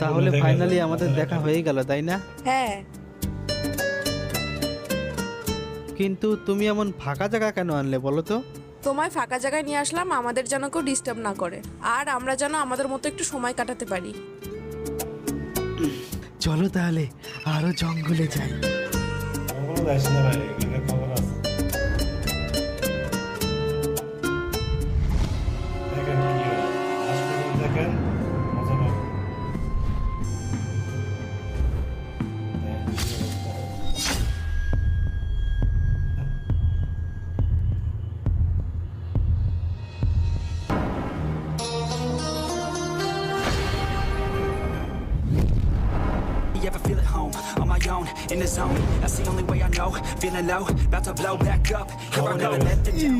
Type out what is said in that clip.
তাহলে ফাইনালি আমাদের দেখা হয়ে গেল, তাই না? হ্যাঁ, কিন্তু তুমি এমন ফাঁকা জায়গা কেন আনলে বলো তো? তোমায় ফাঁকা জায়গায় নিয়ে আসলাম আমাদের যেন কেউ ডিস্টার্ব না করে, আর আমরা যেন আমাদের মতো একটু সময় কাটাতে পারি। চলো তাহলে আরো জঙ্গলে যাই। You ever feel at home, on my own, in the zone? That's the only way I know. Feeling low, about to blow back up. Here I go, let the down.